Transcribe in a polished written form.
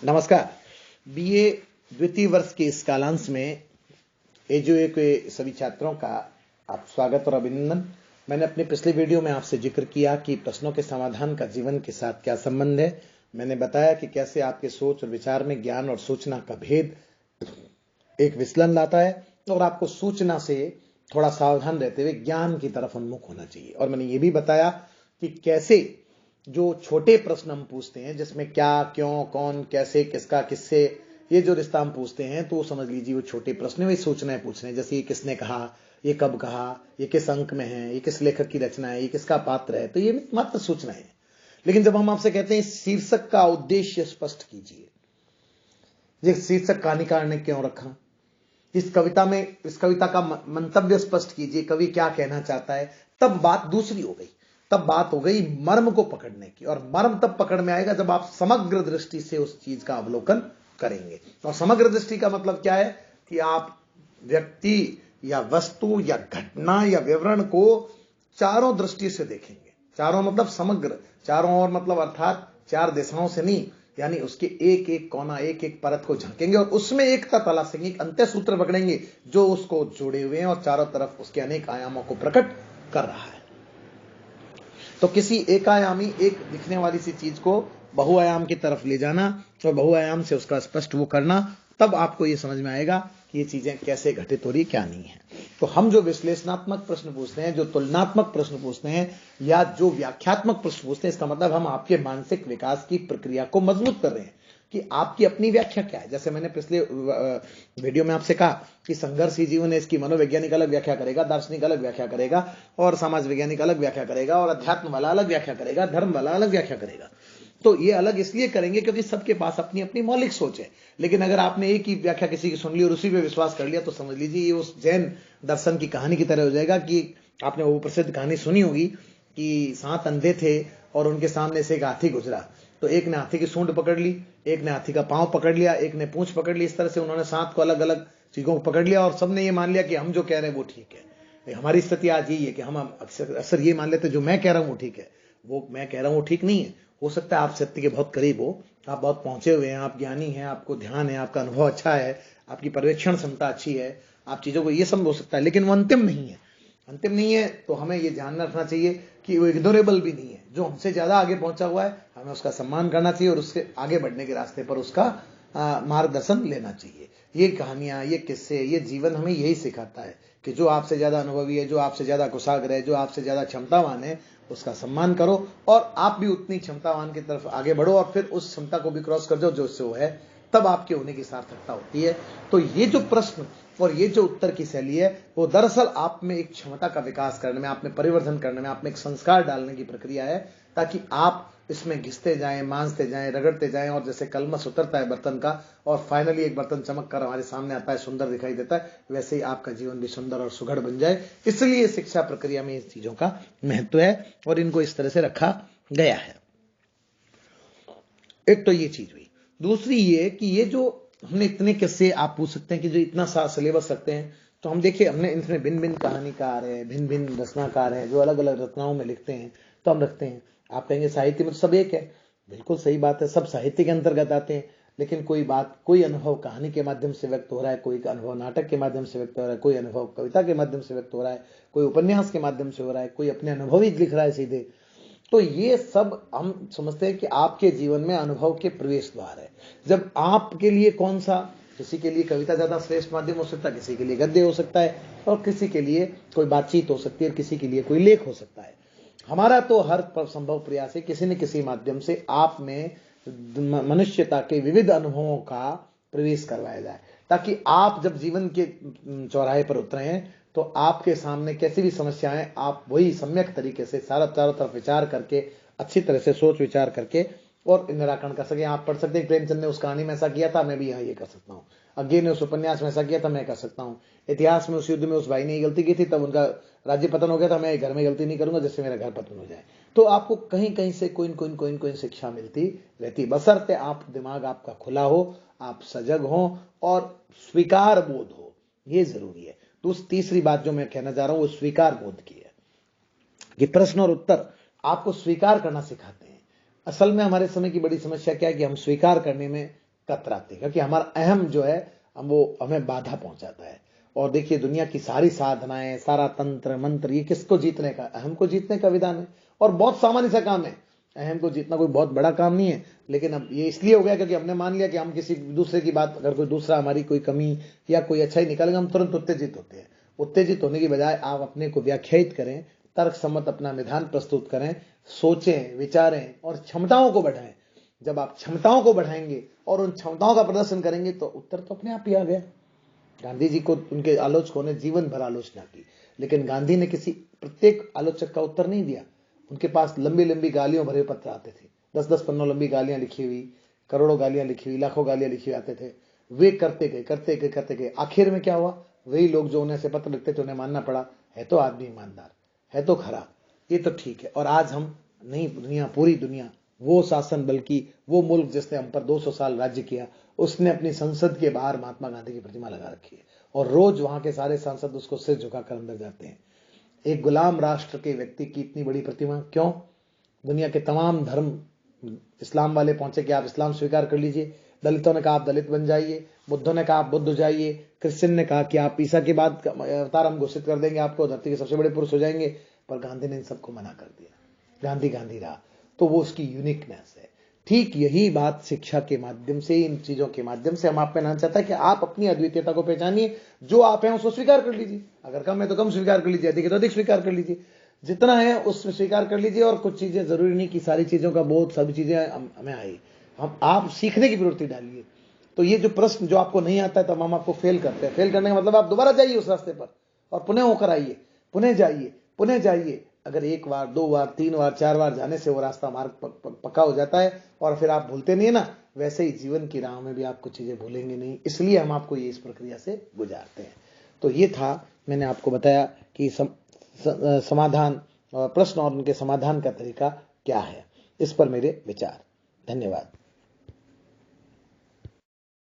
नमस्कार। बीए द्वितीय वर्ष के इस कालांश में एजीओए के सभी छात्रों का आप स्वागत और अभिनंदन। मैंने अपने पिछले वीडियो में आपसे जिक्र किया कि प्रश्नों के समाधान का जीवन के साथ क्या संबंध है। मैंने बताया कि कैसे आपके सोच और विचार में ज्ञान और सूचना का भेद एक विचलन लाता है और आपको सूचना से थोड़ा सावधान रहते हुए ज्ञान की तरफ उन्मुख होना चाहिए। और मैंने ये भी बताया कि कैसे जो छोटे प्रश्न हम पूछते हैं, जिसमें क्या, क्यों, कौन, कैसे, किसका, किससे, ये जो रिश्ता हम पूछते हैं, तो समझ लीजिए वो छोटे प्रश्न वही सूचनाएं पूछ रहे हैं। जैसे ये किसने कहा, ये कब कहा, ये किस अंक में है, ये किस लेखक की रचना है, ये किसका पात्र है, तो ये मात्र सूचनाएं हैं। लेकिन जब हम आपसे कहते हैं शीर्षक का उद्देश्य स्पष्ट कीजिए, ये शीर्षक कहानीकार ने क्यों रखा, इस कविता का मंतव्य स्पष्ट कीजिए, कवि क्या कहना चाहता है, तब बात दूसरी हो गई। तब बात हो गई मर्म को पकड़ने की। और मर्म तब पकड़ में आएगा जब आप समग्र दृष्टि से उस चीज का अवलोकन करेंगे। और समग्र दृष्टि का मतलब क्या है कि आप व्यक्ति या वस्तु या घटना या विवरण को चारों दृष्टि से देखेंगे। चारों मतलब समग्र, चारों ओर मतलब अर्थात चार दिशाओं से नहीं, यानी उसके एक एक कोना, एक एक परत को झांकेंगे और उसमें एकता तलाशेंगे, एक अंत्य सूत्र पकड़ेंगे जो उसको जोड़े हुए हैं और चारों तरफ उसके अनेक आयामों को प्रकट कर रहा है। तो किसी एकायामी, एक दिखने वाली सी चीज को बहुआयाम की तरफ ले जाना और बहुआयाम से उसका स्पष्ट वो करना, तब आपको ये समझ में आएगा कि ये चीजें कैसे घटित हो रही, क्या नहीं है। तो हम जो विश्लेषणात्मक प्रश्न पूछते हैं, जो तुलनात्मक प्रश्न पूछते हैं या जो व्याख्यात्मक प्रश्न पूछते हैं, इसका मतलब हम आपके मानसिक विकास की प्रक्रिया को मजबूत कर रहे हैं कि आपकी अपनी व्याख्या क्या है। जैसे मैंने पिछले वीडियो में आपसे कहा कि संघर्ष ही जीवन है, इसकी मनोवैज्ञानिक अलग व्याख्या करेगा, दार्शनिक अलग व्याख्या करेगा और समाज वैज्ञानिक अलग व्याख्या करेगा और अध्यात्म वाला अलग व्याख्या करेगा, धर्म वाला अलग व्याख्या करेगा। तो ये अलग इसलिए करेंगे क्योंकि सबके पास अपनी अपनी मौलिक सोच है। लेकिन अगर आपने एक ही व्याख्या किसी की सुन ली और उसी पे विश्वास कर लिया, तो समझ लीजिए ये उस जैन दर्शन की कहानी की तरह हो जाएगा कि आपने वो प्रसिद्ध कहानी सुनी होगी कि 7 अंधे थे और उनके सामने से एक हाथी गुजरा। तो एक ने हाथी की सूंड पकड़ ली, एक ने हाथी का पांव पकड़ लिया, एक ने पूंछ पकड़ ली। इस तरह से उन्होंने 7 को अलग अलग चीजों को पकड़ लिया और सबने ये मान लिया कि हम जो कह रहे हैं वो ठीक है। हमारी स्थिति आज यही है कि हम अक्सर ये मान लेते जो मैं कह रहा हूं वो ठीक है, वो मैं कह रहा हूं वो ठीक नहीं है। हो सकता है आप सत्य के बहुत करीब हो, आप बहुत पहुंचे हुए हैं, आप ज्ञानी हैं, आपको ध्यान है, आपका अनुभव अच्छा है, आपकी पर्यवेक्षण क्षमता अच्छी है, आप चीजों को ये सब हो सकता है, लेकिन वो अंतिम नहीं है। अंतिम नहीं है तो हमें ये ध्यान रखना चाहिए कि वो इग्नोरेबल भी नहीं है। जो हमसे ज्यादा आगे पहुंचा हुआ है हमें उसका सम्मान करना चाहिए और उससे आगे बढ़ने के रास्ते पर उसका मार्गदर्शन लेना चाहिए। ये कहानियां, ये किस्से, ये जीवन हमें यही सिखाता है कि जो आपसे ज्यादा अनुभवी है, जो आपसे ज्यादा कुशाग्र है, जो आपसे ज्यादा क्षमतावान है, उसका सम्मान करो और आप भी उतनी क्षमतावान की तरफ आगे बढ़ो और फिर उस क्षमता को भी क्रॉस कर जाओ जो उससे वो है, तब आपके होने की सार्थकता होती है। तो ये जो प्रश्न और ये जो उत्तर की शैली है, वो दरअसल आप में एक क्षमता का विकास करने में, आप में परिवर्तन करने में, आप में एक संस्कार डालने की प्रक्रिया है, ताकि आप इसमें घिसते जाएं, मांझते जाएं, रगड़ते जाएं और जैसे कलमश उतरता है बर्तन का और फाइनली एक बर्तन चमक कर हमारे सामने आता है, सुंदर दिखाई देता है, वैसे ही आपका जीवन भी सुंदर और सुघड़ बन जाए। इसलिए शिक्षा प्रक्रिया में इस चीजों का महत्व है और इनको इस तरह से रखा गया है। एक तो ये चीज हुई। दूसरी ये कि ये जो हमने इतने किस्से, आप पूछ सकते हैं कि जो इतना सा सिलेबस रखते हैं, तो हम देखिए हमने इसमें भिन्न भिन्न कहानीकार है, भिन्न भिन्न रचनाकार है जो अलग अलग रचनाओं में लिखते हैं, तो हम रखते हैं। आप कहेंगे साहित्य में तो सब एक है, बिल्कुल सही बात है, सब साहित्य के अंतर्गत आते हैं। लेकिन कोई बात, कोई अनुभव कहानी के माध्यम से व्यक्त हो रहा है, कोई अनुभव नाटक के माध्यम से व्यक्त हो रहा है, कोई अनुभव कविता के माध्यम से व्यक्त हो रहा है, कोई उपन्यास के माध्यम से हो रहा है, कोई अपने अनुभव ही लिख रहा है सीधे। तो ये सब हम समझते हैं कि आपके जीवन में अनुभव के प्रवेश द्वार है। जब आपके लिए कौन सा, किसी के लिए कविता ज्यादा श्रेष्ठ माध्यम हो सकता है, किसी के लिए गद्य हो सकता है और किसी के लिए कोई बातचीत हो सकती है और किसी के लिए कोई लेख हो सकता है। हमारा तो हर संभव प्रयास है किसी न किसी माध्यम से आप में मनुष्यता के विविध अनुभवों का प्रवेश करवाया जाए, ताकि आप जब जीवन के चौराहे पर उतरे हैं तो आपके सामने कैसी भी समस्याएं, आप वही सम्यक तरीके से चारों तरफ विचार करके, अच्छी तरह से सोच विचार करके और निराकरण कर सके। आप पढ़ सकते हैं प्रेमचंद ने उस कहानी में ऐसा किया था, मैं भी यहाँ ये कर सकता हूँ। अज्ञे ने उस उपन्यास में ऐसा किया था, मैं कर सकता हूँ। इतिहास में उस युद्ध में उस भाई ने गलती की थी, तब उनका राज्य पतन हो गया था, मैं घर में गलती नहीं करूंगा जिससे मेरा घर पतन हो जाए। तो आपको कहीं कहीं से कोई शिक्षा मिलती रहती, बशर्ते आप दिमाग आपका खुला हो, आप सजग हो और स्वीकार बोध हो, ये जरूरी है। तो तीसरी बात जो मैं कहना चाह रहा हूं वो स्वीकार बोध की है कि प्रश्न और उत्तर आपको स्वीकार करना सिखाते हैं। असल में हमारे समय की बड़ी समस्या क्या है कि हम स्वीकार करने में कतराते हैं, क्योंकि हमारा अहम जो है वो हमें बाधा पहुंचाता है। और देखिए दुनिया की सारी साधनाएं, सारा तंत्र मंत्र, ये किसको जीतने का? अहम को जीतने का विधान है। और बहुत सामान्य सा काम है, अहम को जीतना कोई बहुत बड़ा काम नहीं है। लेकिन अब ये इसलिए हो गया क्योंकि हमने मान लिया कि हम किसी दूसरे की बात, अगर कोई दूसरा हमारी कोई कमी या कोई अच्छाई निकालेगा, हम तुरंत उत्तेजित होते हैं। उत्तेजित होने की बजाय आप अपने को व्याख्यायित करें, तर्क सम्मत अपना विधान प्रस्तुत करें, सोचें, विचारें और क्षमताओं को बढ़ाएं। जब आप क्षमताओं को बढ़ाएंगे और उन क्षमताओं का प्रदर्शन करेंगे तो उत्तर तो अपने आप ही आ गया। गांधी जी को उनके आलोचकों ने जीवन भर आलोचना की, लेकिन गांधी ने किसी प्रत्येक आलोचक का उत्तर नहीं दिया। उनके पास लंबी लंबी गालियों भरे पत्र आते थे, 10-10 पन्नों लंबी गालियां लिखी हुई, करोड़ों गालियां लिखी हुई, लाखों गालियां लिखी हुई आते थे। वे करते गए। आखिर में क्या हुआ? वही लोग जो उन्हें से पत्र लिखते थे, उन्हें मानना पड़ा है तो आदमी ईमानदार, है तो खरा, ये तो ठीक है। और आज हम नहीं, दुनिया, पूरी दुनिया, वो शासन, बल्कि वो मुल्क जिसने हम पर 200 साल राज्य किया, उसने अपनी संसद के बाहर महात्मा गांधी की प्रतिमा लगा रखी है और रोज वहां के सारे सांसद उसको सिर झुकाकर अंदर जाते हैं। एक गुलाम राष्ट्र के व्यक्ति की इतनी बड़ी प्रतिमा क्यों? दुनिया के तमाम धर्म, इस्लाम वाले पहुंचे कि आप इस्लाम स्वीकार कर लीजिए, दलितों ने कहा आप दलित बन जाइए, बुद्धों ने कहा आप बुद्ध हो जाइए, क्रिश्चियन ने कहा कि आप ईसा के बाद अवतार हम घोषित कर देंगे, आपको धरती के सबसे बड़े पुरुष हो जाएंगे। पर गांधी ने इन सबको मना कर दिया। गांधी गांधी रहा, तो वो उसकी यूनिकनेस है। ठीक यही बात शिक्षा के माध्यम से, इन चीजों के माध्यम से हम आप में लाना चाहता है कि आप अपनी अद्वितीयता को पहचानिए, जो आप हैं उसको स्वीकार कर लीजिए। अगर कम है तो कम स्वीकार कर लीजिए, अधिक है तो अधिक स्वीकार कर लीजिए, जितना है उसमें स्वीकार कर लीजिए। और कुछ चीजें जरूरी नहीं कि सारी चीजों का बोध, सभी चीजें हमें आई, हम आप सीखने की प्रवृत्ति डालिए। तो ये जो प्रश्न जो आपको नहीं आता है, तब हम आपको फेल करते हैं। फेल करने का मतलब आप दोबारा जाइए उस रास्ते पर और पुनः होकर आइए, पुनः जाइए, पुनः जाइए। अगर 1 बार, 2 बार, 3 बार, 4 बार जाने से वो रास्ता मार्ग पक्का हो जाता है और फिर आप भूलते नहीं है ना। वैसे ही जीवन की राह में भी आप कुछ चीजें भूलेंगे नहीं, इसलिए हम आपको ये इस प्रक्रिया से गुजारते हैं। तो ये था, मैंने आपको बताया कि समाधान और प्रश्न और उनके समाधान का तरीका क्या है, इस पर मेरे विचार। धन्यवाद।